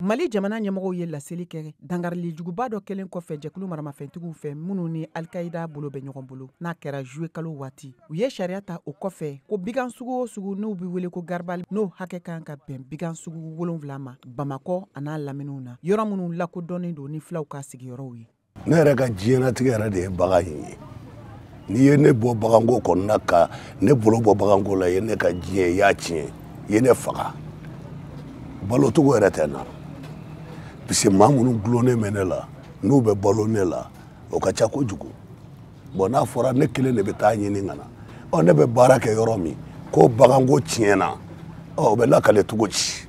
Mali jamana ɲɛmɔgɔw ye laseli kɛ dangarili juguba dɔ kelen kɔfɛ jɛkulu maramafɛntigiw fɛ minnu ni Al-Qaïda bolo bɛ ɲɔgɔn bolo n'a kɛra juillet kalo waati u ye sariya ta o kɔfɛ ko bigan sugu o sugu n'u bɛ wele ko garbali n'o hakɛ kan ka bɛn bigan sugu 7 ma Bamakɔ a n'a laminiw na yɔrɔ minnu lakodɔnnen don ni fulaw ka sigiyɔrɔw ye. Ne yɛrɛ ka diɲɛnatigɛ yɛrɛ de ye bagan in ye. N'i ye ne bɔ baganko kɔnɔna ka ne bolo bɔ baganko la ye ne ka diɲɛ y'a tiɲɛ ye ne faga balo togo yɛrɛ tɛ na parce que maa minnu gulonnen bɛ ne la n'u bɛ balo ne la o ka ca kojugu bon n'a fɔra ne kelen de bɛ taa ɲini ka na ne bɛ baara kɛ yɔrɔ min ko baganko tiɲɛna o bɛ lakale cogo ci.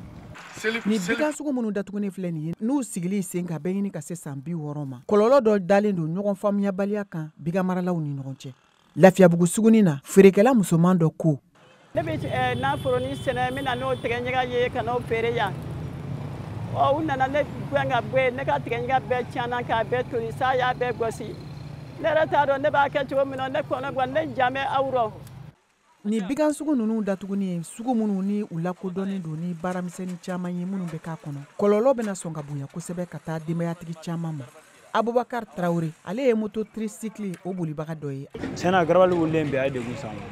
Ni bigan sugu minnu datuguni filɛ nin ye n'u sigili sen ka bɛɛ ɲini ka se san 60 ma kɔlɔlɔ dɔ dalen don ɲɔgɔn faamuyabaliya kan bigan maralaw ni ɲɔgɔn cɛ. Lafiyabugu sugunin na feerekɛla musoman dɔ ko ne bɛ nafolonin sɛnɛ n bɛna n'o tigɛ ɲaga ye ka n'o feere yan u nana ne gɛn ka bɔ yen ne ka tigɛ ɲaga bɛɛ tiɲɛna k'a bɛɛ toli sa y'a bɛɛ gosi ne yɛrɛ t'a dɔn ne b'a kɛ cogo min na ne kɔnɔ gan ne jan bɛ aw rɔ. Ni bigan sugu ninnu datuguni ye sugu minnu ni u lakodɔnnen don ni baaramisɛnnin caman ye minnu bɛ k'a kɔnɔ kɔlɔlɔ bɛna sɔn ka bonya kosɛbɛ ka taa denbayatigi caman ma. Abubakar Traoré ale ye moto tricycle o bolibaga dɔ ye. Tiɲɛna garbali wulilen bɛ a ye degun s'an ma.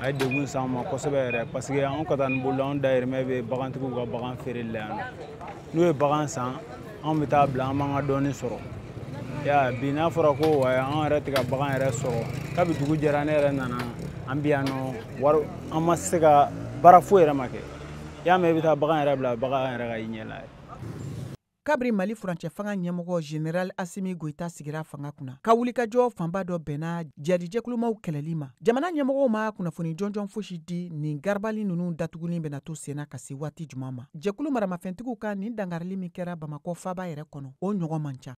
A ye degun s'an ma kosɛbɛ yɛrɛ parce que anw ka taa ni bolo anw dayirimɛ bɛ bagantigiw ka bagan feereli la yan nɔ. N'u ye bagan san anw bɛ taa bila an b'an ka dɔɔnin sɔrɔ. Bi n'a fɔra ko anw yɛrɛ tɛ ka bagan yɛrɛ sɔrɔ kabi dugu jɛra ne yɛrɛ nana an bɛ yan nɔ wari an ma se ka baara foyi yɛrɛ ma kɛ. Y'a mɛn i bɛ taa bagan yɛrɛ bila bagan yɛrɛ ka i ɲɛ la. Kabiri Mali furancɛ fanga ɲɛmɔgɔ General Assimi Goïta sigira fanga kunna ka wulikajɔ fanba dɔ bɛnna jadijɛkulumaw kɛlɛli ma jamana ɲɛmɔgɔw ma kunnafoni jɔnjɔn fosi di nin garbali ninnu datuguni bɛna to senna ka se waati jumɛn ma jɛkulu maramafɛntigiw ka nin dangarili min kɛra Bamakɔ faaba yɛrɛ kɔnɔ o ɲɔgɔn man ca.